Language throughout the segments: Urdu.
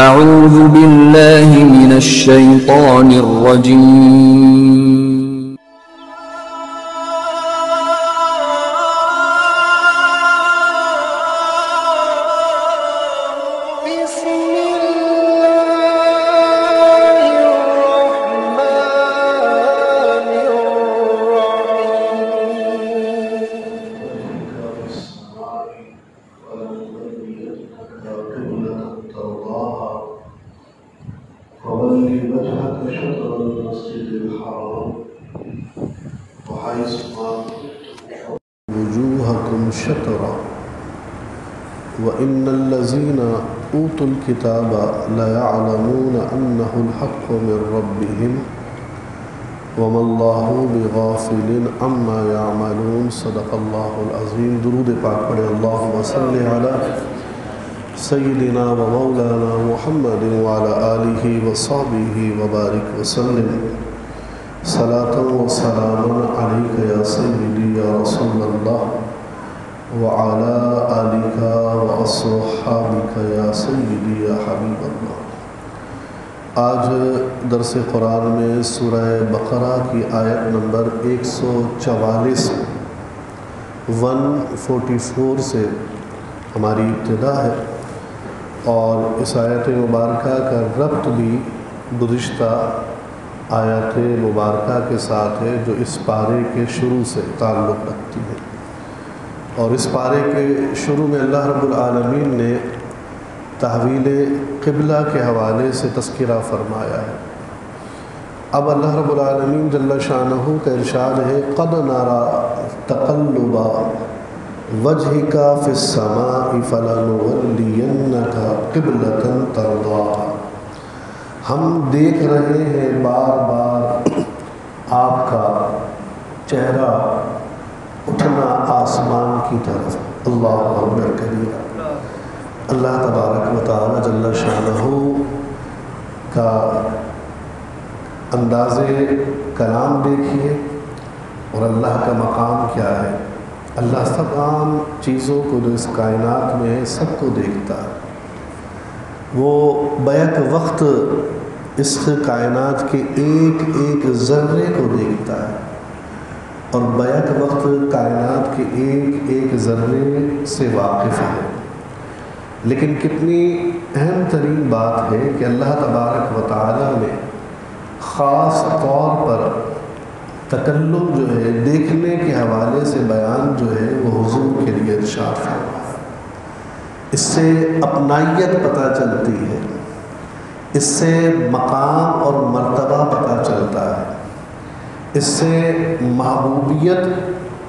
أعوذ بالله من الشيطان الرجيم. وجوهكم شطرا وإن الذين أوتوا الكتاب ليعلمون أنه الحق من ربهم وما الله بغافل عما يعملون. صدق الله العظيم. درود پاک پڑھے. اللهم صل على سيدنا ومولانا محمد وعلى آله وصحبه وبارك وسلم. صلاة وسلام عليك يا سيدي يا رسول الله وعلى آلك وأصحابك يا سيدي يا حبيب الله. آج درس قرآن میں سورہ بقرہ کی آیت نمبر 144 144 سے ہماری ابتدا ہے، اور اس آیت مبارکہ کا ربط بھی گزشتہ آیات مبارکہ کے ساتھ ہے جو اس پارے کے شروع سے تعلق رکھتی ہے. اور اس پارے کے شروع میں اللہ رب العالمین نے تحویل قبلہ کے حوالے سے تذکرہ فرمایا ہے. اب اللہ رب العالمین جل شانہ کا ارشاد ہے: قد نرى تقلب وجهك في السماء فلنولينك قبلة ترضاها. ہم دیکھ رہے ہیں بار بار آپ کا چہرہ اٹھنا آسمان کی طرف. اللہ اکبر کبیرہ. اللہ تبارک و تعالی جل شانہ کا انداز کلام دیکھیے اور اللہ کا مقام کیا ہے. اللہ تمام چیزوں کو جو اس کائنات میں ہے سب کو دیکھتا ہے. وہ بیک وقت اس کائنات کے ایک ایک ذرے کو دیکھتا ہے، اور بیک وقت کائنات کے ایک ایک ذرے سے واقف ہے. لیکن کتنی اہم ترین بات ہے کہ اللہ تبارک و تعالی نے خاص طور پر تکلم جو ہے دیکھنے کے حوالے سے بیان جو ہے وہ حضور کے لیے ارشاد فرمایا. اس سے اپنائیت پتہ چلتی ہے، اس سے مقام اور مرتبہ پتہ چلتا ہے، اس سے محبوبیت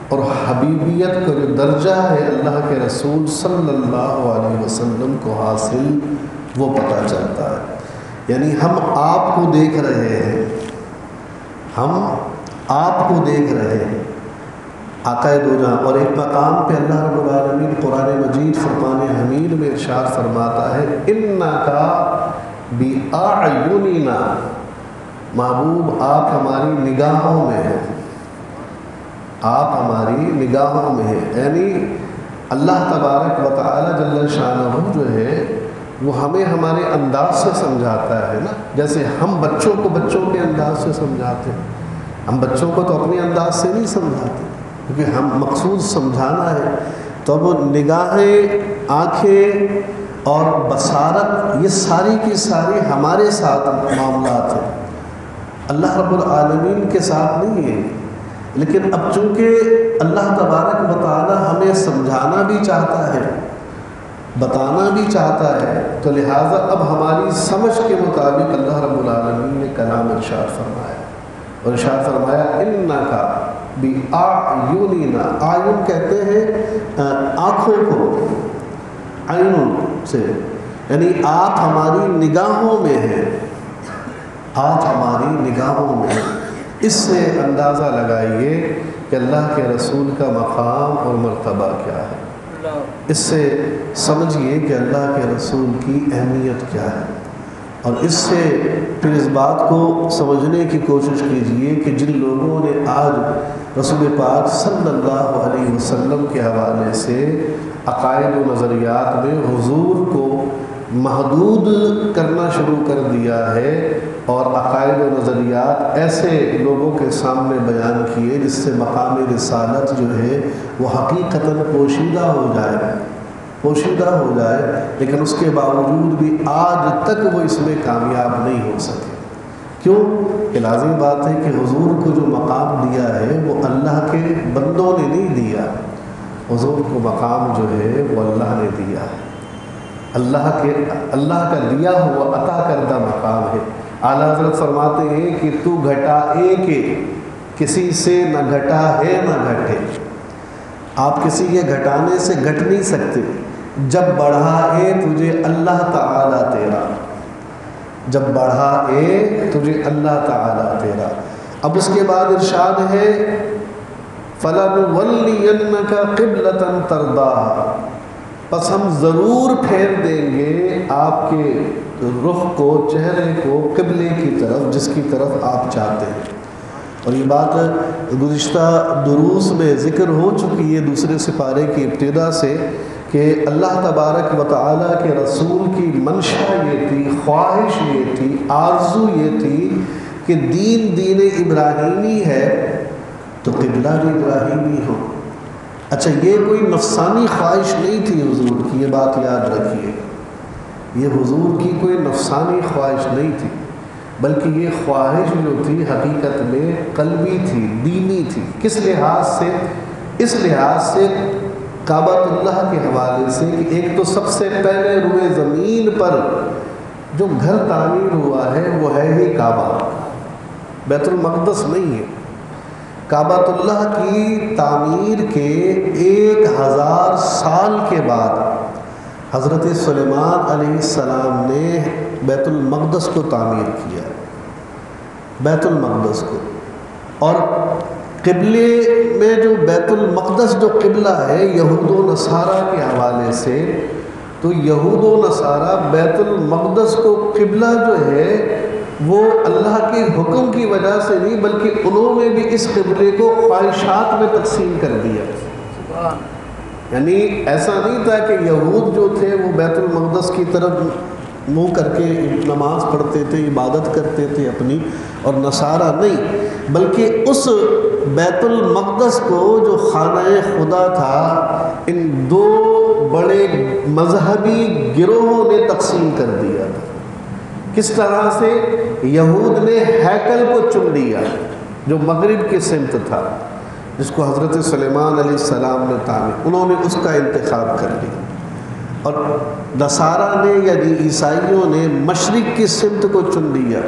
اور حبیبیت کا جو درجہ ہے اللہ کے رسول صلی اللہ علیہ وسلم کو حاصل وہ پتہ چلتا ہے. یعنی ہم آپ کو دیکھ رہے ہیں، ہم آپ کو دیکھ رہے ہیں آقا دو جہاں. اور ایک مقام پہ اللہ رب العالمین قرآن مجید فرقان حمید میں ارشاد فرماتا ہے: اِنَّكَ بِأَعْيُنِنَا. محبوب آپ ہماری نگاہوں میں ہیں، آپ ہماری نگاہوں میں ہیں. یعنی اللہ تبارک و تعالی جل شانہ جو ہے وہ ہمیں ہمارے انداز سے سمجھاتا ہے نا. جیسے ہم بچوں کو بچوں کے انداز سے سمجھاتے ہیں، ہم بچوں کو تو اپنے انداز سے نہیں سمجھاتے کیونکہ ہم مقصود سمجھانا ہے. تو اب نگاہیں، آنکھیں اور بصارت یہ ساری کی ساری ہمارے ساتھ معاملات ہیں، اللہ رب العالمین کے ساتھ نہیں ہے. لیکن اب چونکہ اللہ تبارک و تعالی ہمیں سمجھانا بھی چاہتا ہے، بتانا بھی چاہتا ہے، تو لہٰذا اب ہماری سمجھ کے مطابق اللہ رب العالمین نے کلام ارشاد فرمایا. اور ارشاد فرمایا: اِنَّكَ بِأَعْيُنِنَا. آیون کہتے ہیں آنکھوں کو، عین سے، یعنی آپ ہماری نگاہوں میں ہیں، آپ ہماری نگاہوں میں ہیں. اس سے اندازہ لگائیے کہ اللہ کے رسول کا مقام اور مرتبہ کیا ہے. اس سے سمجھیے کہ اللہ کے رسول کی اہمیت کیا ہے. اور اس سے پھر اس بات کو سمجھنے کی کوشش کیجئے کہ جن لوگوں نے آج رسول پاک صلی اللہ علیہ وسلم کے حوالے سے عقائد و نظریات میں حضور کو محدود کرنا شروع کر دیا ہے اور عقائد و نظریات ایسے لوگوں کے سامنے بیان کیے جس سے مقام رسالت جو ہے وہ حقیقتاً پوشیدہ ہو جائے، لیکن اس کے باوجود بھی آج تک وہ اس میں کامیاب نہیں ہو سکے۔ کیوں؟ کہ لازمی بات ہے کہ حضور کو جو مقام دیا ہے وہ اللہ کے بندوں نے نہیں دیا، حضور کو مقام جو ہے وہ اللہ نے دیا ہے، اللہ کا دیا ہوا عطا کردہ مقام ہے۔ اعلیٰ حضرت فرماتے ہیں کہ تو گھٹا اے کے کسی سے نہ گھٹا ہے نہ گھٹے، آپ کسی کے گھٹانے سے گھٹ نہیں سکتے، جب بڑھا اے تجھے اللہ تعالیٰ تیرا، جب بڑھا اے تجھے اللہ تعالیٰ تیرا۔ اب اس کے بعد ارشاد ہے فَلَنُوَلِّيَنَّكَ قِبْلَةً تَرْضَاهَا، پس ہم ضرور پھیر دیں گے آپ کے رخ کو، چہرے کو قبلے کی طرف جس کی طرف آپ چاہتے ہیں۔ اور یہ بات گزشتہ دروس میں ذکر ہو چکی ہے دوسرے سپارے کی ابتدا سے کہ اللہ تبارک و تعالیٰ کے رسول کی منشا یہ تھی، خواہش یہ تھی، آرزو یہ تھی کہ دین ابراہیمی ہے تو قبلہ بھی ابراہیمی ہو۔ اچھا، یہ کوئی نفسانی خواہش نہیں تھی حضور کی، یہ بات یاد رکھیے، یہ حضور کی کوئی نفسانی خواہش نہیں تھی، بلکہ یہ خواہش جو تھی حقیقت میں قلبی تھی، دینی تھی۔ کس لحاظ سے؟ اس لحاظ سے کعبۃ اللہ کے حوالے سے کہ ایک تو سب سے پہلے روئے زمین پر جو گھر تعمیر ہوا ہے وہ ہے ہی کعبہ، بیت المقدس نہیں ہے۔ کعبۃ اللہ کی تعمیر کے 1000 سال کے بعد حضرت سلیمان علیہ السلام نے بیت المقدس کو تعمیر کیا، بیت المقدس کو۔ اور قبلے میں جو بیت المقدس جو قبلہ ہے یہود و نصارہ کے حوالے سے، تو یہود و نصارہ بیت المقدس کو قبلہ جو ہے وہ اللہ کے حکم کی وجہ سے نہیں، بلکہ انہوں نے بھی اس قبلے کو خواہشات میں تقسیم کر دیا۔ یعنی ایسا نہیں تھا کہ یہود جو تھے وہ بیت المقدس کی طرف منہ کر کے نماز پڑھتے تھے، عبادت کرتے تھے اپنی، اور نصارہ نہیں، بلکہ اس بیت المقدس کو جو خانہ خدا تھا ان دو بڑے مذہبی گروہوں نے تقسیم کر دیا تھا۔ کس طرح سے؟ یہود نے ہیکل کو چن لیا جو مغرب کی سمت تھا، جس کو حضرت سلیمان علیہ السلام نے تعمیر، انہوں نے اس کا انتخاب کر لیا، اور نصارہ نے یعنی عیسائیوں نے مشرق کی سمت کو چن لیا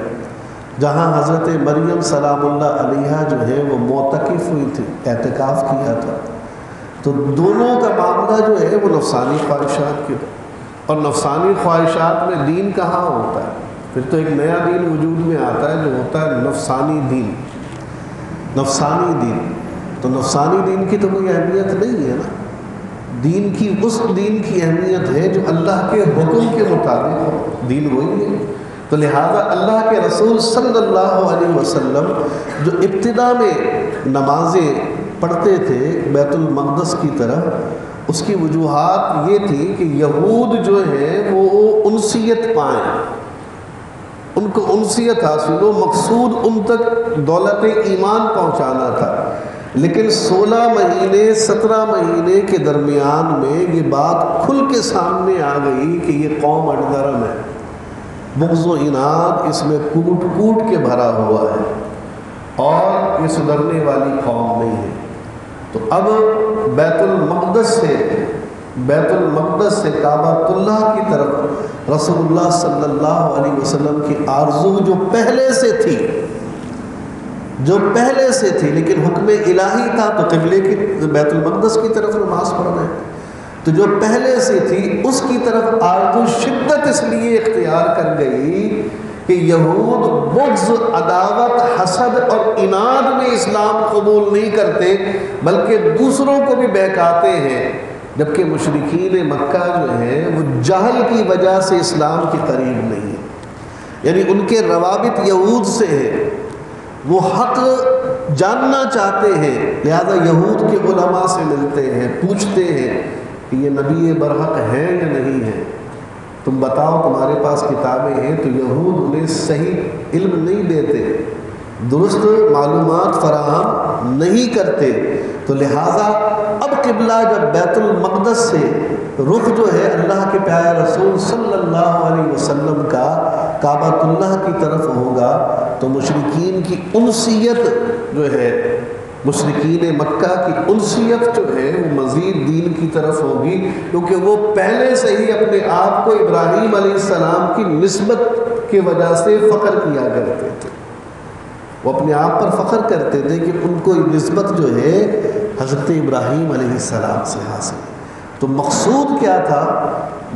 جہاں حضرت مریم سلام اللہ علیہا جو ہے وہ معتکف ہوئی تھی، اعتکاف کیا تھا۔ تو دونوں کا معاملہ جو ہے وہ نفسانی خواہشات کی، اور نفسانی خواہشات میں دین کہاں ہوتا ہے؟ پھر تو ایک نیا دین وجود میں آتا ہے جو ہوتا ہے نفسانی دین، نفسانی دین۔ تو نفسانی دین کی تو کوئی اہمیت نہیں ہے نا، دین کی اس دین کی اہمیت ہے جو اللہ کے حکم کے مطابق ہو، دین وہی ہے۔ تو لہذا اللہ کے رسول صلی اللہ علیہ وسلم جو ابتدا میں نمازیں پڑھتے تھے بیت المقدس کی طرف، اس کی وجوہات یہ تھی کہ یہود جو ہیں وہ انسیت پائیں، ان کو انسیت حاصل ہو، مقصود ان تک دولت ایمان پہنچانا تھا۔ لیکن 16 مہینے 17 مہینے کے درمیان میں یہ بات کھل کے سامنے آ گئی کہ یہ قوم اڈگرم ہے، بغض و عناد اس میں کوٹ کوٹ کے بھرا ہوا ہے، اور یہ سدھرنے والی قوم نہیں ہے۔ تو اب بیت المقدس سے کعبۃ اللہ کی طرف رسول اللہ صلی اللہ علیہ وسلم کی آرزو جو پہلے سے تھی لیکن حکم الہی تھا تو قبلے کی بیت المقدس کی طرف نماز پڑھ رہے، تو جو پہلے سے تھی اس کی طرف آرزو شدت اس لیے اختیار کر گئی کہ یہود بغض، عداوت، حسد اور عناد میں اسلام قبول نہیں کرتے، بلکہ دوسروں کو بھی بہکاتے ہیں، جبکہ مشرکین مکہ جو ہیں وہ جہل کی وجہ سے اسلام کے قریب نہیں ہیں، یعنی ان کے روابط یہود سے ہیں، وہ حق جاننا چاہتے ہیں، لہذا یہود کے علماء سے ملتے ہیں، پوچھتے ہیں کہ یہ نبی برحق ہے یا نہیں ہے، تم بتاؤ تمہارے پاس کتابیں ہیں، تو یہود انہیں صحیح علم نہیں دیتے، درست معلومات فراہم نہیں کرتے، تو لہٰذا اب قبلہ جب بیت المقدس سے رخ جو ہے اللہ کے پیارے رسول صلی اللہ علیہ وسلم کا کعبۃ اللہ کی طرف ہوگا، تو مشرکین کی انسیت جو ہے، مشرکین مکہ کی انسیت جو ہے وہ مزید دین کی طرف ہوگی، کیونکہ وہ پہلے سے ہی اپنے آپ کو ابراہیم علیہ السلام کی نسبت کی وجہ سے فخر کیا کرتے تھے، وہ اپنے آپ پر فخر کرتے تھے کہ ان کو نسبت جو ہے حضرت ابراہیم علیہ السلام سے حاصل ہے۔ تو مقصود کیا تھا؟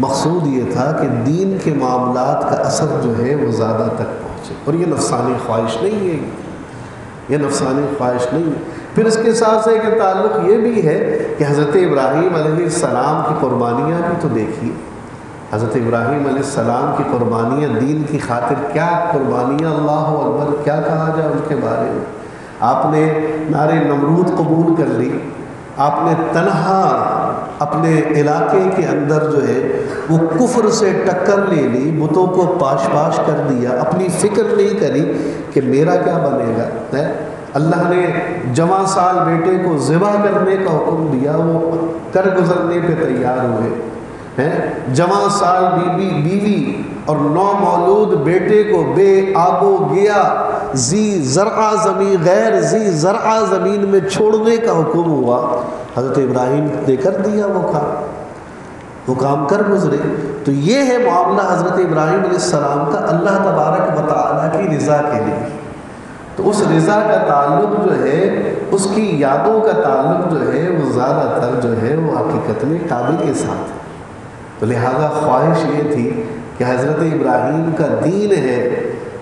مقصود یہ تھا کہ دین کے معاملات کا اثر جو ہے وہ زیادہ تک پہنچے، اور یہ نفسانی خواہش نہیں ہے، یہ نفسانی خواہش نہیں ہے۔ پھر اس کے ساتھ سے کہ تعلق یہ بھی ہے کہ حضرت ابراہیم علیہ السلام کی قربانیاں بھی تو دیکھیے، حضرت ابراہیم علیہ السلام کی قربانیاں، دین کی خاطر کیا قربانیاں، اللہ اکبر، کیا کہا جائے ان کے بارے میں۔ آپ نے نار نمرود قبول کر لی، آپ نے تنہا اپنے علاقے کے اندر جو ہے وہ کفر سے ٹکر لے لی، بتوں کو پاش پاش کر دیا، اپنی فکر نہیں کری کہ میرا کیا بنے گا۔ اللہ نے جوان سال بیٹے کو ذبح کرنے کا حکم دیا، وہ کر گزرنے پہ تیار ہوئے، جوان سال بیوی اور نومولود بیٹے کو بے آب و گیا غیر ذی زرع زمین میں چھوڑنے کا حکم ہوا، حضرت ابراہیم نے کر دیا وہ کام کر گزرے۔ تو یہ ہے معاملہ حضرت ابراہیم علیہ السلام کا اللہ تبارک و تعالیٰ کی رضا کے لیے۔ تو اس رضا کا تعلق جو ہے، اس کی یادوں کا تعلق جو ہے وہ زیادہ تر جو ہے وہ حقیقت میں کعبے کے ساتھ ہے۔ تو لہذا خواہش یہ تھی کہ حضرت ابراہیم کا دین ہے،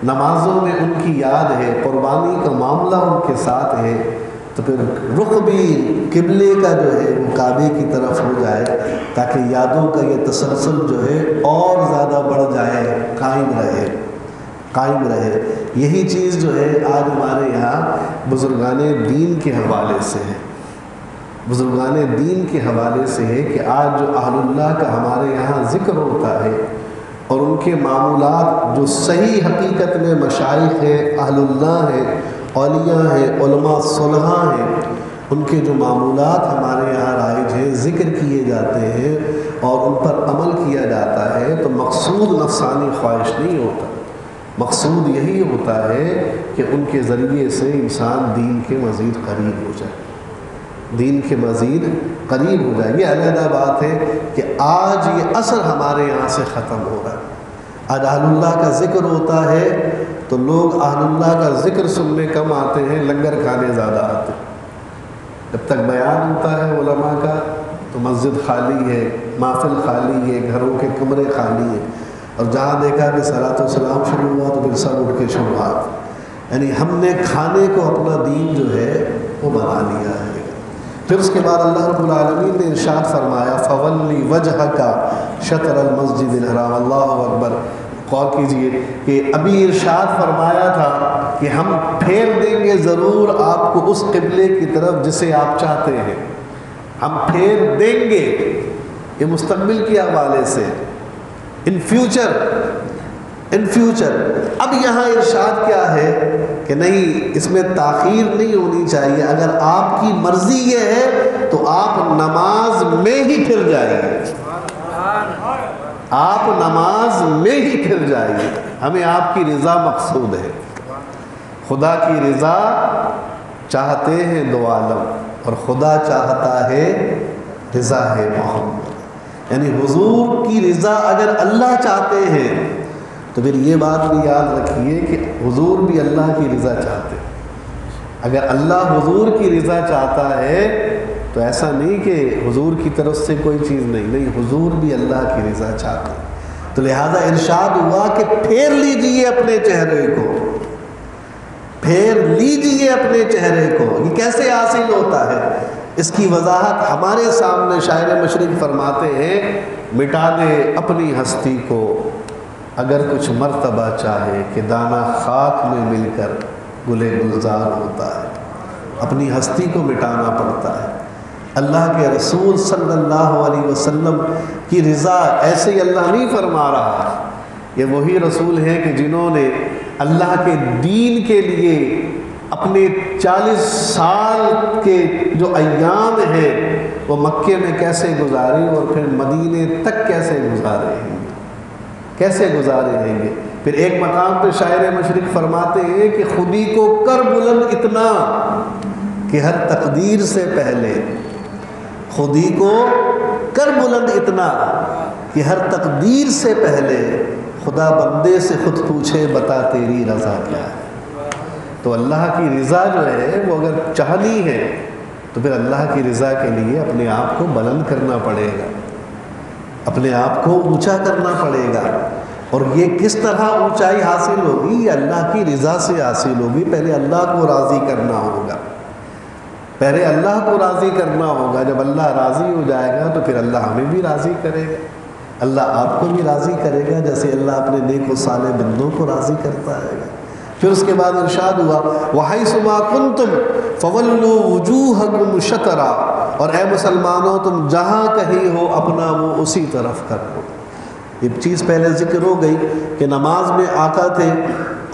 نمازوں میں ان کی یاد ہے، قربانی کا معاملہ ان کے ساتھ ہے، تو پھر رخ بھی قبلے کا جو ہے وہ کعبے کی طرف ہو جائے، تاکہ یادوں کا یہ تسلسل جو ہے اور زیادہ بڑھ جائے، قائم رہے۔ یہی چیز جو ہے آج ہمارے یہاں بزرگان دین کے حوالے سے ہے، بزرگان دین کے حوالے سے ہے کہ آج جو اہل اللہ کا ہمارے یہاں ذکر ہوتا ہے اور ان کے معمولات جو صحیح حقیقت میں مشائخ ہیں، اہل اللہ ہیں، اولیاء ہیں، علماء صلحاء ہیں، ان کے جو معمولات ہمارے یہاں رائج ہیں، ذکر کیے جاتے ہیں اور ان پر عمل کیا جاتا ہے، تو مقصود نفسانی خواہش نہیں ہوتا، مقصود یہی ہوتا ہے کہ ان کے ذریعے سے انسان دین کے مزید قریب ہو جائے، دین کے مزید قریب ہو جائے۔ یہ علیحدہ بات ہے کہ آج یہ اثر ہمارے یہاں سے ختم ہو رہا ہے۔ آج اہل اللہ کا ذکر ہوتا ہے تو لوگ اہل اللہ کا ذکر سننے کم آتے ہیں، لنگر کھانے زیادہ آتے ہیں۔ جب تک بیان ہوتا ہے علماء کا تو مسجد خالی ہے، محفل خالی ہے، گھروں کے کمرے خالی ہیں، اور جہاں دیکھا کہ صلاۃ و سلام شروع ہوا تو پھر سب اٹھ کے شروعات، یعنی ہم نے کھانے کو اپنا دین جو ہے وہ بنا لیا ہے۔ پھر اس کے بعد اللہ رب العالمین نے ارشاد فرمایا فَوَلِّ وَجْهَكَ شَطْرَ الْمَسْجِدِ الْحَرَامِ۔ اللہ اکبر، غور کیجئے کہ ابھی ارشاد فرمایا تھا کہ ہم پھیر دیں گے ضرور آپ کو اس قبلے کی طرف جسے آپ چاہتے ہیں، ہم پھیر دیں گے، یہ مستقبل کے حوالے سے، ان فیوچر۔ اب یہاں ارشاد کیا ہے کہ نہیں، اس میں تاخیر نہیں ہونی چاہیے، اگر آپ کی مرضی یہ ہے تو آپ نماز میں ہی پھر جائیے، آپ نماز میں ہی پھر جائیے، ہمیں آپ کی رضا مقصود ہے۔ خدا کی رضا چاہتے ہیں دو عالم، اور خدا چاہتا ہے رضا ہے محمد، یعنی حضور کی رضا اگر اللہ چاہتے ہیں تو پھر یہ بات بھی یاد رکھیے کہ حضور بھی اللہ کی رضا چاہتے ہیں۔ اگر اللہ حضور کی رضا چاہتا ہے تو ایسا نہیں کہ حضور کی طرف سے کوئی چیز نہیں، حضور بھی اللہ کی رضا چاہتے ہیں۔ تو لہذا ارشاد ہوا کہ پھیر لیجئے اپنے چہرے کو، پھیر لیجئے اپنے چہرے کو۔ یہ کیسے حاصل ہوتا ہے؟ اس کی وضاحت ہمارے سامنے شاعر مشرق فرماتے ہیں، مٹا دے اپنی ہستی کو اگر کچھ مرتبہ چاہے کہ دانہ خاک میں مل کر گلے گلزار ہوتا ہے۔ اپنی ہستی کو مٹانا پڑتا ہے، اللہ کے رسول صلی اللہ علیہ وسلم کی رضا ایسے ہی اللہ نہیں فرما رہا. یہ وہی رسول ہیں کہ جنہوں نے اللہ کے دین کے لیے اپنے 40 سال کے جو ایام ہیں وہ مکے میں کیسے گزارے اور پھر مدینے تک کیسے گزارے ہیں گے. پھر ایک مقام پہ شاعر مشرق فرماتے ہیں کہ خودی کو کر بلند اتنا کہ ہر تقدیر سے پہلے، خودی کو کر بلند اتنا کہ ہر تقدیر سے پہلے خدا بندے سے خود پوچھے بتا تیری رضا کیا ہے. تو اللہ کی رضا جو ہے وہ اگر چاہنی ہے تو پھر اللہ کی رضا کے لیے اپنے آپ کو بلند کرنا پڑے گا، اپنے آپ کو اونچا کرنا پڑے گا. اور یہ کس طرح اونچائی حاصل ہوگی؟ یہ اللہ کی رضا سے حاصل ہوگی. پہلے اللہ کو راضی کرنا ہوگا، پہلے اللہ کو راضی کرنا ہوگا. جب اللہ راضی ہو جائے گا تو پھر اللہ ہمیں بھی راضی کرے گا، اللہ آپ کو بھی راضی کرے گا جیسے اللہ اپنے نیک و صالح بندوں کو راضی کرتا ہے. پھر اس کے بعد ارشاد ہوا وَحَيْثُ مَا كُنْتُمْ فَوَلُّوا وُجُوهَكُمْ شَطْرَهُ، اور اے مسلمانوں تم جہاں کہیں ہو اپنا منہ اسی طرف کرو. ایک چیز پہلے ذکر ہو گئی کہ نماز میں آقا تھے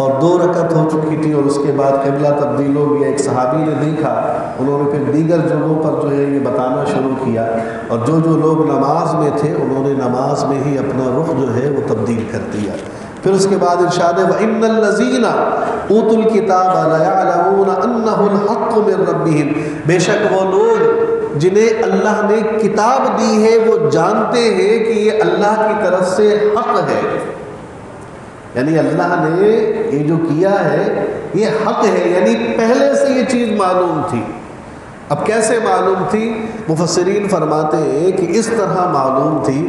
اور 2 رکعت ہو چکی تھی اور اس کے بعد قبلہ تبدیل ہو گیا. ایک صحابی نے دیکھا، انہوں نے پھر دیگر جگہوں پر جو ہے یہ بتانا شروع کیا، اور جو لوگ نماز میں تھے انہوں نے نماز میں ہی اپنا رخ جو ہے وہ تبدیل کر دیا. پھر اس کے بعد ارشاد ہے وَإِنَّ الَّذِينَ أُوتُوا الْكِتَابَ لَيَعْلَمُونَ أَنَّهُ الْحَقُّ مِنْ رَبِّهِمْ، بے شک وہ لوگ جنہیں اللہ نے کتاب دی ہے وہ جانتے ہیں کہ یہ اللہ کی طرف سے حق ہے. یعنی اللہ نے یہ جو کیا ہے یہ حق ہے، یعنی پہلے سے یہ چیز معلوم تھی. اب کیسے معلوم تھی؟ مفسرین فرماتے ہیں کہ اس طرح معلوم تھی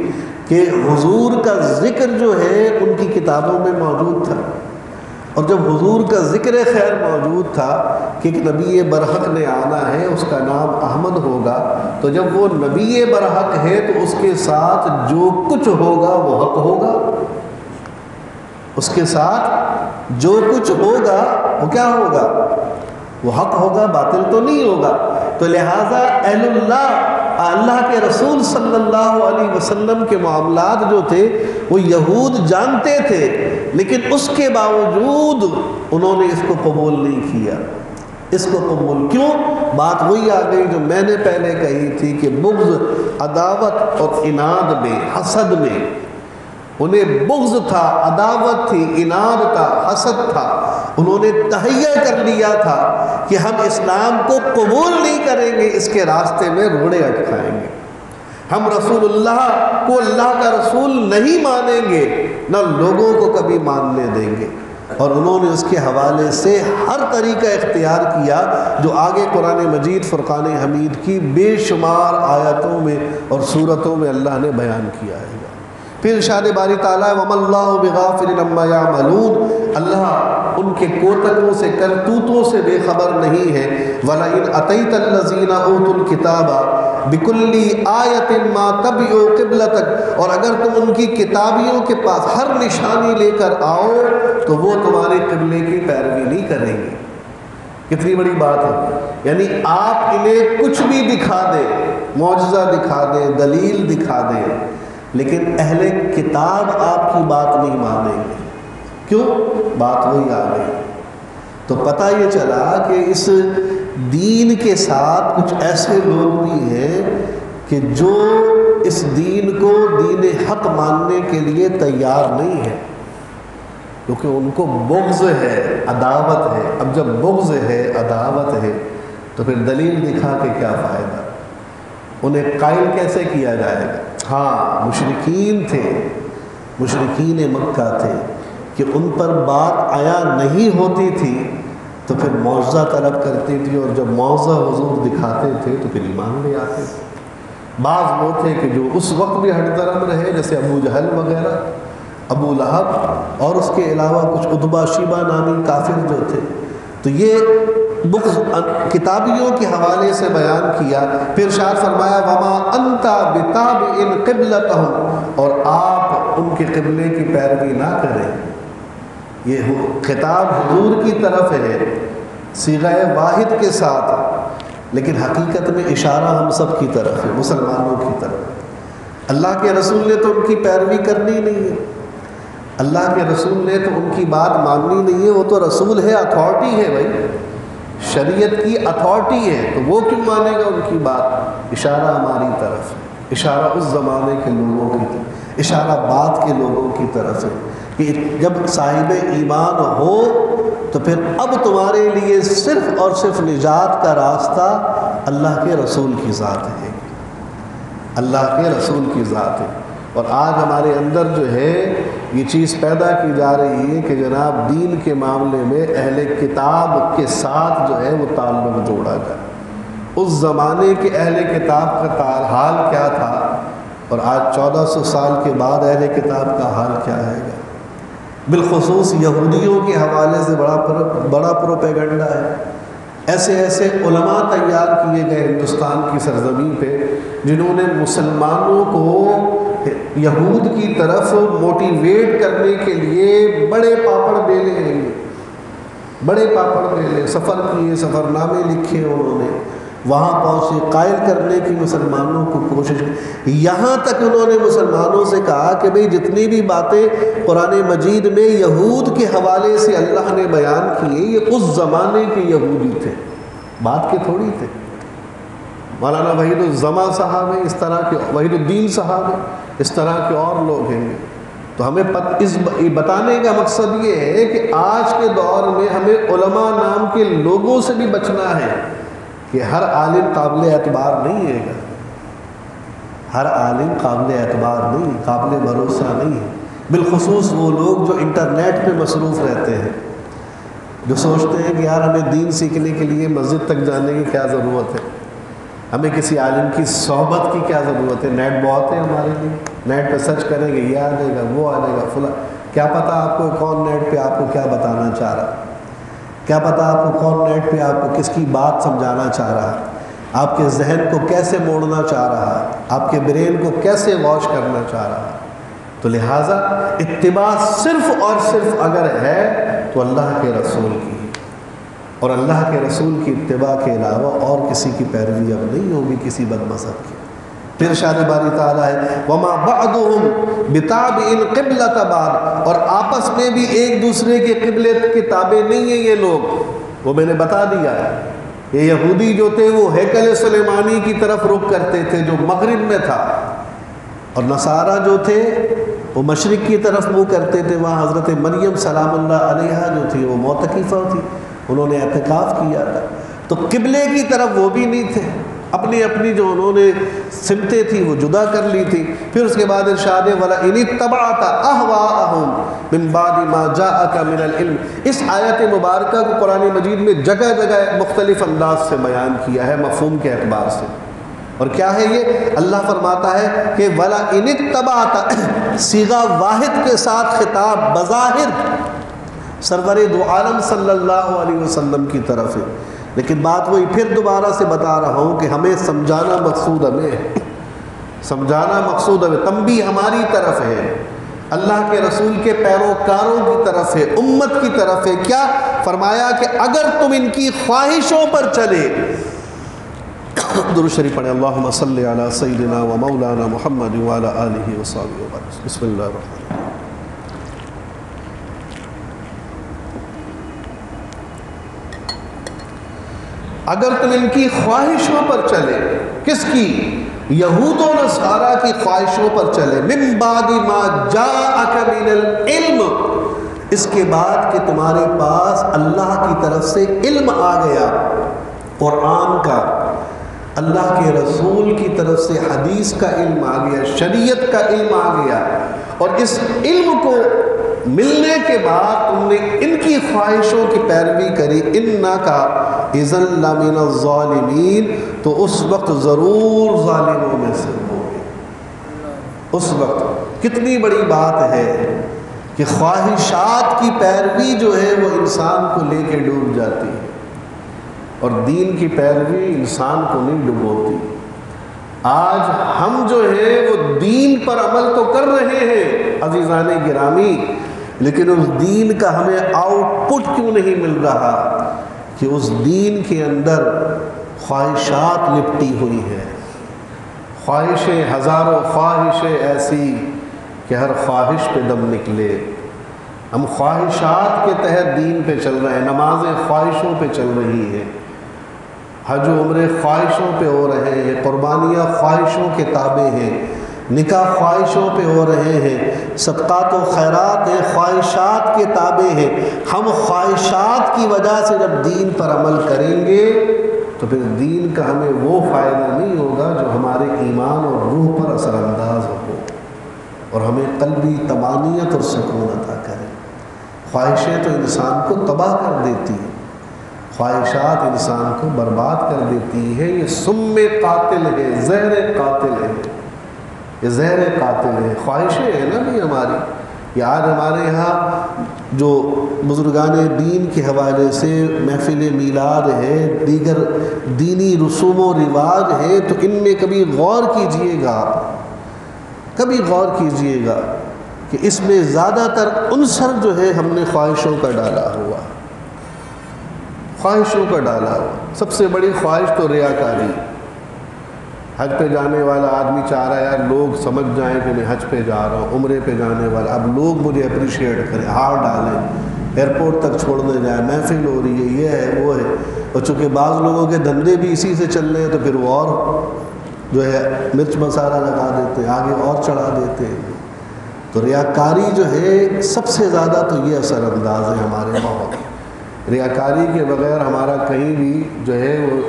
کہ حضور کا ذکر جو ہے ان کی کتابوں میں موجود تھا، اور جب حضور کا ذکر خیر موجود تھا کہ ایک نبی برحق نے آنا ہے، اس کا نام احمد ہوگا، تو جب وہ نبی برحق ہے تو اس کے ساتھ جو کچھ ہوگا وہ حق ہوگا، اس کے ساتھ جو کچھ ہوگا وہ کیا ہوگا؟ وہ حق ہوگا، باطل تو نہیں ہوگا. تو لہٰذا اہل اللہ کے رسول صلی اللہ علیہ وسلم کے معاملات جو تھے وہ یہود جانتے تھے، لیکن اس کے باوجود انہوں نے اس کو قبول نہیں کیا. اس کو قبول کیوں؟ بات وہی آ گئی جو میں نے پہلے کہی تھی کہ بغض، عداوت اور عناد میں، حسد میں، انہیں بغض تھا، عداوت تھی، عناد تھا، حسد تھا. انہوں نے تہیہ کر لیا تھا کہ ہم اسلام کو قبول نہیں کریں گے، اس کے راستے میں روڑے اٹکائیں گے. ہم رسول اللہ کو اللہ کا رسول نہیں مانیں گے، نہ لوگوں کو کبھی ماننے دیں گے. اور انہوں نے اس کے حوالے سے ہر طریقہ اختیار کیا جو آگے قرآن مجید فرقان حمید کی بے شمار آیتوں میں اور صورتوں میں اللہ نے بیان کیا ہے. پھر ارشاد باری تعالیٰ وَمَا اللَّهُ بِغَافِلٍ عَمَّا يَعْمَلُونَ، اللہ ان کے کوتکوں سے، کرتوتوں سے بے خبر نہیں ہے. وَلَئِنْ أَتَيْتَ الَّذِينَ أُوتُوا الْكِتَابَ بِكُلِّ آیَةٍ مَا تَبِعُوا قِبْلَتَكَ، اور اگر تم ان کی کتابیوں کے پاس ہر نشانی لے کر آؤ تو وہ تمہارے قبلے کی پیروی نہیں کریں گے. کتنی بڑی بات ہے. یعنی آپ انہیں کچھ بھی دکھا دیں، معجزہ دکھا دیں، دلیل دکھا دیں، لیکن اہل کتاب آپ کی بات نہیں مانیں گے. کیوں؟ بات وہی آ گئی. تو پتہ یہ چلا کہ اس دین کے ساتھ کچھ ایسے لوگ بھی ہیں کہ جو اس دین کو دین حق ماننے کے لیے تیار نہیں ہے، کیونکہ ان کو بغض ہے، عداوت ہے. اب جب بغض ہے، عداوت ہے، تو پھر دلیل دکھا کے کیا فائدہ؟ انہیں قائل کیسے کیا جائے گا؟ ہاں مشرکین تھے، مشرکین مکہ تھے کہ ان پر بات آیا نہیں ہوتی تھی تو پھر معجزہ طلب کرتی تھی، اور جب معجزہ حضور دکھاتے تھے تو پھر ایمان لے آتے تھے. بعض وہ تھے کہ جو اس وقت بھی ہٹ درم رہے، جیسے ابو جہل وغیرہ، ابو لہب، اور اس کے علاوہ کچھ عتبہ شیبہ نامی کافر جو تھے. تو یہ بغض کتابیوں کے حوالے سے بیان کیا. پھر ارشاد فرمایا وَمَا أَنْتَ بِتَابِعٍ قِبْلَتَهُمْ، اور آپ ان کے قبلے کی پیروی نہ کریں. یہ خطاب حضور کی طرف ہے صیغہ واحد کے ساتھ، لیکن حقیقت میں اشارہ ہم سب کی طرف ہے، مسلمانوں کی طرف۔ اللہ کے رسول نے تو ان کی پیروی کرنی نہیں ہے، اللہ کے رسول نے تو ان کی بات ماننی نہیں ہے، وہ تو رسول ہے، اتھارٹی ہے بھائی، شریعت کی اتھارٹی ہے، تو وہ کیوں مانے گا ان کی بات؟ اشارہ ہماری طرف ہے، اشارہ اس زمانے کے لوگوں کی طرف، اشارہ بعد کے لوگوں کی طرف ہے کہ جب صاحب ایمان ہو تو پھر اب تمہارے لیے صرف اور صرف نجات کا راستہ اللہ کے رسول کی ذات ہے، اللہ کے رسول کی ذات ہے۔ اور آج ہمارے اندر جو ہے یہ چیز پیدا کی جا رہی ہے کہ جناب دین کے معاملے میں اہل کتاب کے ساتھ جو ہے وہ تعلق جوڑا جائے۔ اس زمانے کے اہل کتاب کا حال کیا تھا اور آج 1400 سال کے بعد اہل کتاب کا حال کیا ہے گا؟ بالخصوص یہودیوں کے حوالے سے بڑا پروپیگنڈا ہے۔ ایسے ایسے علماء تیار کیے گئے ہندوستان کی سرزمین پہ جنہوں نے مسلمانوں کو یہود کی طرف موٹیویٹ کرنے کے لیے بڑے پاپڑ بیلے ہیں، بڑے پاپڑ بیلے، سفر کیے، سفر نامے لکھے انہوں نے، وہاں پہنچے، قائل کرنے کی مسلمانوں کو کوشش، یہاں تک انہوں نے مسلمانوں سے کہا کہ بھئی جتنی بھی باتیں قرآن مجید میں یہود کے حوالے سے اللہ نے بیان کیے یہ اس زمانے کے یہودی تھے، بات کے تھوڑی تھے۔ مولانا وحید الزما صاحب ہیں، اس طرح کے وحید الدین صاحب ہیں، اس طرح کے اور لوگ ہیں۔ تو ہمیں بتانے کا مقصد یہ ہے کہ آج کے دور میں ہمیں علماء نام کے لوگوں سے بھی بچنا ہے کہ ہر عالم قابل اعتبار نہیں ہے گا، ہر عالم قابل اعتبار نہیں، قابل بھروسہ نہیں ہے، بالخصوص وہ لوگ جو انٹرنیٹ پہ مصروف رہتے ہیں، جو سوچتے ہیں کہ یار ہمیں دین سیکھنے کے لیے مسجد تک جانے کی کیا ضرورت ہے، ہمیں کسی عالم کی صحبت کی کیا ضرورت ہے، نیٹ بہت ہے ہمارے لیے، نیٹ پہ سرچ کریں گے یہ آ جائے گا، وہ آ جائے گا، فلاں، کیا پتہ آپ کو کون نیٹ پہ آپ کو کیا بتانا چاہ رہا، کیا پتہ آپ کو کون نیٹ پہ آپ کو کس کی بات سمجھانا چاہ رہا، آپ کے ذہن کو کیسے موڑنا چاہ رہا، آپ کے برین کو کیسے واش کرنا چاہ رہا۔ تو لہٰذا اتباع صرف اور صرف اگر ہے تو اللہ کے رسول کی، اور اللہ کے رسول کی اتباع کے علاوہ اور کسی کی پیروی اب نہیں ہوگی کسی بد مذہب کی۔ پھر ارشاد باری تعالیٰ ہے وَمَا بَعْضُهُمْ بِتَابِعٍ قِبْلَةَ بَعْضٍ، اور آپس میں بھی ایک دوسرے کے قبلے کے تابع نہیں ہیں یہ لوگ۔ وہ میں نے بتا دیا ہے، یہ یہودی جو تھے وہ ہیکل سلیمانی کی طرف رخ کرتے تھے جو مغرب میں تھا، اور نصارہ جو تھے وہ مشرق کی طرف منہ کرتے تھے، وہاں حضرت مریم سلام اللہ علیہا جو تھی وہ معتکفہ تھی، انہوں نے اعتکاف کیا تھا، تو قبلے کی طرف وہ بھی نہیں تھے، اپنی اپنی جو انہوں نے سمتیں تھی وہ جدا کر لی تھی۔ پھر اس کے بعد ارشاد وَلَئِنِ اتَّبَعْتَ أَهْوَاءَهُمْ مِنْ بَعْدِ مَا جَاءَكَ مِنَ الْعِلْمِ، اس آیت مبارکہ کو قرآن مجید میں جگہ جگہ مختلف انداز سے بیان کیا ہے مفہوم کے اعتبار سے، اور کیا ہے یہ؟ اللہ فرماتا ہے کہ وَلَئِنِ اتَّبَعْتَ صیغہ واحد کے ساتھ خطاب بظاہر سرور دو عالم صلی اللہ علیہ وسلم کی طرف ہے، لیکن بات وہی پھر دوبارہ سے بتا رہا ہوں کہ ہمیں سمجھانا مقصود ہمیں ہے، سمجھانا مقصود ہمیں، تنبیہ ہماری طرف ہے، اللہ کے رسول کے پیروکاروں کی طرف ہے، امت کی طرف ہے۔ کیا فرمایا کہ اگر تم ان کی خواہشوں پر چلے، درود شریف پڑھیں، اللہم صلی علی سیدنا و مولانا محمد وعلی آلہ وصحبہ وسلم۔ بسم اللہ الرحمن الرحیم۔ اگر تم ان کی خواہشوں پر چلے، کس کی؟ یہود و نصارہ کی خواہشوں پر چلے، من بعد ما جاءک من العلم، اس کے بعد کہ تمہارے پاس اللہ کی طرف سے علم آ گیا، قرآن کا، اللہ کے رسول کی طرف سے حدیث کا علم آ گیا، شریعت کا علم آ گیا، اور اس علم کو ملنے کے بعد تم نے ان کی خواہشوں کی پیروی کری، انکا اذن لمن الظالمین، تو اس وقت ضرور ظالموں میں سے ہوگے۔ اس وقت کتنی بڑی بات ہے کہ خواہشات کی پیروی جو ہے وہ انسان کو لے کے ڈوب جاتی ہے، اور دین کی پیروی انسان کو نہیں ڈبوتی۔ آج ہم جو ہے وہ دین پر عمل تو کر رہے ہیں عزیزان گرامی، لیکن اس دین کا ہمیں آؤٹ پٹ کیوں نہیں مل رہا کہ اس دین کے اندر خواہشات لپٹی ہوئی ہیں، خواہشیں ہزاروں خواہشیں ایسی کہ ہر خواہش پہ دم نکلے۔ ہم خواہشات کے تحت دین پہ چل رہے ہیں، نمازیں خواہشوں پہ چل رہی ہیں، حج و عمرے خواہشوں پہ ہو رہے ہیں، قربانیاں خواہشوں کے تابع ہیں، نکاح خواہشوں پہ ہو رہے ہیں، صدقات و خیرات ہیں خواہشات کے تابع ہیں۔ ہم خواہشات کی وجہ سے جب دین پر عمل کریں گے تو پھر دین کا ہمیں وہ فائدہ نہیں ہوگا جو ہمارے ایمان اور روح پر اثر انداز ہو اور ہمیں قلبی طمانینت اور سکون عطا کرے۔ خواہشیں تو انسان کو تباہ کر دیتی ہیں، خواہشات انسان کو برباد کر دیتی ہے۔ یہ سم قاتل ہے، زہر قاتل ہے، یہ زہر قاتل ہے۔ خواہشیں ہیں نا بھی ہماری، یہ آج ہمارے یہاں جو بزرگان دین کے حوالے سے محفل میلاد ہے، دیگر دینی رسوم و رواج ہے، تو ان میں کبھی غور کیجئے گا، کبھی غور کیجئے گا کہ اس میں زیادہ تر عنصر جو ہے ہم نے خواہشوں کا ڈالا ہوا، خواہشوں کا ڈالا ہوا۔ سب سے بڑی خواہش تو ریاکاری۔ حج پہ جانے والا آدمی چاہ رہا ہے یار لوگ سمجھ جائیں کہ میں حج پہ جا رہا ہوں، عمرے پہ جانے والا، اب لوگ مجھے اپریشیٹ کریں، ہار ڈالیں، ایئرپورٹ تک چھوڑنے جائیں، محفل ہو رہی ہے، یہ ہے وہ ہے۔ اور چونکہ بعض لوگوں کے دھندے بھی اسی سے چل رہے ہیں تو پھر وہ اور جو ہے مرچ مسالہ لگا دیتے ہیں، آگے اور چڑھا دیتے ہیں۔ تو ریاکاری جو ہے سب سے زیادہ تو یہ اثر انداز ہے ہمارے ماحول۔ ریاکاری کے بغیر ہمارا کہیں بھی جو ہے وہ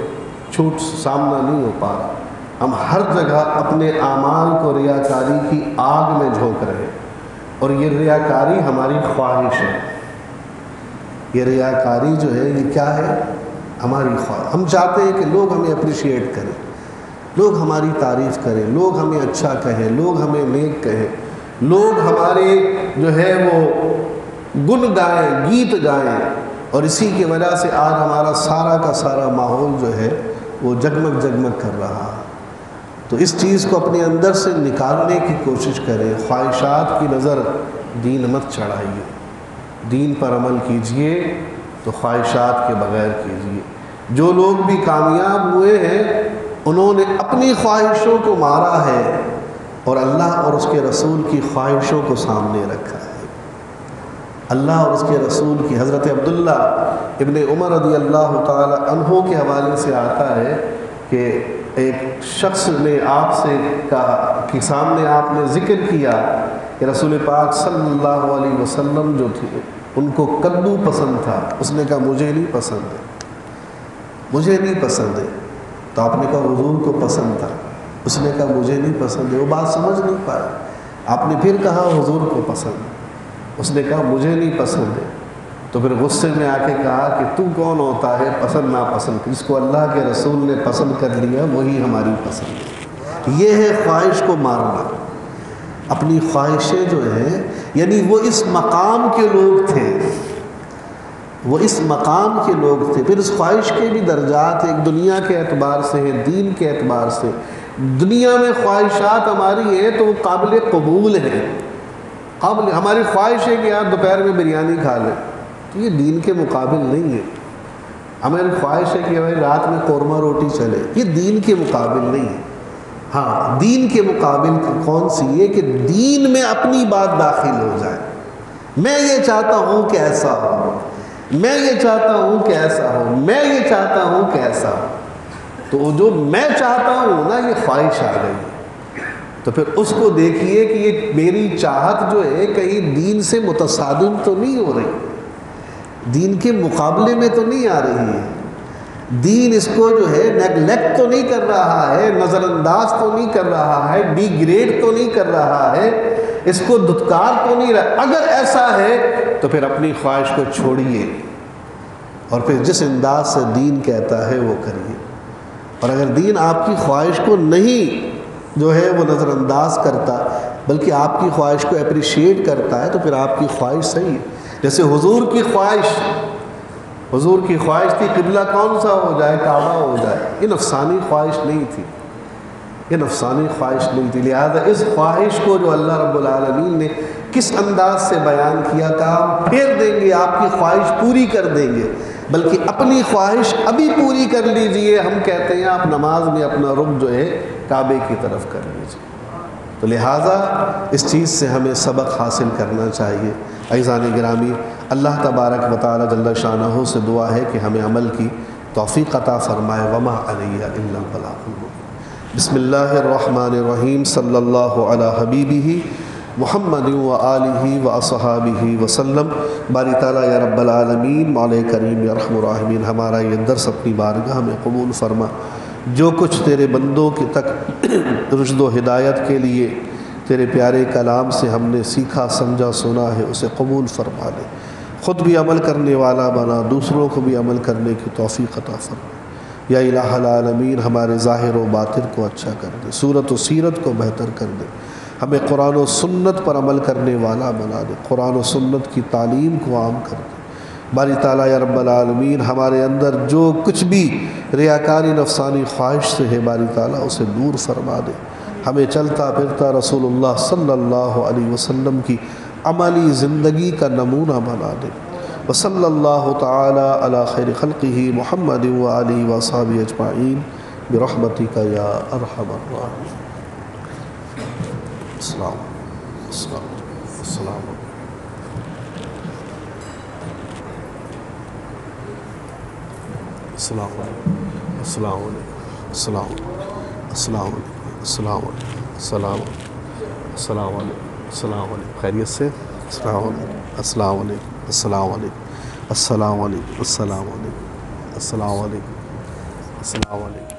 چھوٹ سامنا نہیں ہو پا رہا۔ ہم ہر جگہ اپنے اعمال کو ریاکاری کی آگ میں جھونک رہے ہیں، اور یہ ریاکاری ہماری خواہش ہے۔ یہ ریاکاری جو ہے یہ کیا ہے؟ ہماری خواہش۔ ہم چاہتے ہیں کہ لوگ ہمیں اپریشیٹ کریں، لوگ ہماری تعریف کریں، لوگ ہمیں اچھا کہیں، لوگ ہمیں نیک کہیں، لوگ ہمارے جو ہے وہ گن گائیں، گیت گائیں، اور اسی کی وجہ سے آج ہمارا سارا کا سارا ماحول جو ہے وہ جگمگ جگمگ کر رہا ہے۔ تو اس چیز کو اپنے اندر سے نکالنے کی کوشش کریں۔ خواہشات کی نظر دین مت چڑھائیے، دین پر عمل کیجئے تو خواہشات کے بغیر کیجئے۔ جو لوگ بھی کامیاب ہوئے ہیں انہوں نے اپنی خواہشوں کو مارا ہے اور اللہ اور اس کے رسول کی خواہشوں کو سامنے رکھا ہے۔ اللہ اور اس کے رسول کی، حضرت عبداللہ ابن عمر رضی اللہ تعالی عنہ کے حوالے سے آتا ہے کہ ایک شخص نے آپ سے کہا کہ سامنے آپ نے ذکر کیا کہ رسول پاک صلی اللہ علیہ وسلم جو تھے ان کو کدو پسند تھا۔ اس نے کہا مجھے نہیں پسند ہے، مجھے نہیں پسند ہے۔ تو آپ نے کہا حضور کو پسند تھا۔ اس نے کہا مجھے نہیں پسند ہے۔ وہ بات سمجھ نہیں پایا۔ آپ نے پھر کہا حضور کو پسند ہے۔ اس نے کہا مجھے نہیں پسند ہے۔ تو پھر غصے میں آ کے کہا کہ تو کون ہوتا ہے پسند ناپسند، جس کو اللہ کے رسول نے پسند کر لیا وہی ہماری پسند ہے۔ یہ ہے خواہش کو مارنا۔ اپنی خواہشیں جو ہیں، یعنی وہ اس مقام کے لوگ تھے، وہ اس مقام کے لوگ تھے۔ پھر اس خواہش کے بھی درجات ہیں، ایک دنیا کے اعتبار سے ہے، دین کے اعتبار سے۔ دنیا میں خواہشات ہماری ہیں تو وہ قابل قبول ہیں، قابل۔ ہماری خواہش ہے کہ آپ دوپہر میں بریانی کھا لیں، تو یہ دین کے مقابل نہیں ہے۔ ہماری خواہش ہے کہ بھائی رات میں قورمہ روٹی چلے، یہ دین کے مقابل نہیں ہے۔ ہاں، دین کے مقابل کون سی ہے کہ دین میں اپنی بات داخل ہو جائے۔ میں یہ چاہتا ہوں کہ ایسا ہو، میں یہ چاہتا ہوں کہ ایسا ہو، میں یہ چاہتا ہوں کہ ایسا ہو۔ تو جو میں چاہتا ہوں نا، یہ خواہش آ گئی۔ تو پھر اس کو دیکھیے کہ یہ میری چاہت جو ہے کہیں دین سے متصادم تو نہیں ہو رہی، دین کے مقابلے میں تو نہیں آ رہی ہے۔ دین اس کو جو ہے نیگلیکٹ تو نہیں کر رہا ہے، نظر انداز تو نہیں کر رہا ہے، ڈی گریڈ تو نہیں کر رہا ہے، اس کو دھتکار تو نہیں رہا۔ اگر ایسا ہے تو پھر اپنی خواہش کو چھوڑیے اور پھر جس انداز سے دین کہتا ہے وہ کریے۔ اور اگر دین آپ کی خواہش کو نہیں جو ہے وہ نظر انداز کرتا بلکہ آپ کی خواہش کو اپریشیٹ کرتا ہے تو پھر آپ کی خواہش صحیح ہے۔ جیسے حضور کی خواہش، حضور کی خواہش تھی قبلہ کون سا ہو جائے، کعبہ ہو جائے۔ یہ نفسانی خواہش نہیں تھی، یہ نفسانی خواہش نہیں تھی۔ لہذا اس خواہش کو جو اللہ رب العالمین نے کس انداز سے بیان کیا، کہا ہم پھیر دیں گے، آپ کی خواہش پوری کر دیں گے۔ بلکہ اپنی خواہش ابھی پوری کر لیجئے. ہم کہتے ہیں آپ نماز میں اپنا رخ جو ہے کعبے کی طرف کر لیجئے. تو لہٰذا اس چیز سے ہمیں سبق حاصل کرنا چاہیے. عزیزان گرامی، اللہ تبارک و تعالی جل شانہ سے دعا ہے کہ ہمیں عمل کی توفیق عطا فرمائے. وما علی الا البلاغ المبین. بسم اللہ الرحمن الرحیم. صلی اللہ علی حبیبہ محمد و آلہ و اصحابہ وسلم. باری تعالیٰ یا رب العالمین، مولا کریم یا رحم الراحمین، ہمارا یہ درس اپنی بارگاہ میں قبول فرما. جو کچھ تیرے بندوں کے تک رشد و ہدایت کے لیے تیرے پیارے کلام سے ہم نے سیکھا سمجھا سنا ہے اسے قبول فرما لے. خود بھی عمل کرنے والا بنا، دوسروں کو بھی عمل کرنے کی توفیق عطا فرما. یا الہ العالمین، ہمارے ظاہر و باطن کو اچھا کر دے، صورت و سیرت کو بہتر کر دے. ہمیں قرآن و سنت پر عمل کرنے والا بنا دے، قرآن و سنت کی تعلیم کو عام کر دے. باری تعالیٰ یا رب العالمین، ہمارے اندر جو کچھ بھی ریاکاری نفسانی خواہش سے ہے باری تعالیٰ اسے دور فرما دے. ہمیں چلتا پھرتا رسول اللہ صلی اللہ علیہ وسلم کی عملی زندگی کا نمونہ بنا دے. وصلی اللہ تعالی علی خیر خلقہ محمد و آلہ و صحابہ اجمعین برحمتک یا ارحم الراحمین. السلام السلام السلام السلام علیکم السلام علیکم السلام السلام علیکم السلام علیکم السلام السلام علیکم السلام علیکم. خیریت سے؟ السلام علیکم السلام علیکم السلام علیکم السلام علیکم السلام علیکم السلام علیکم السلام علیکم.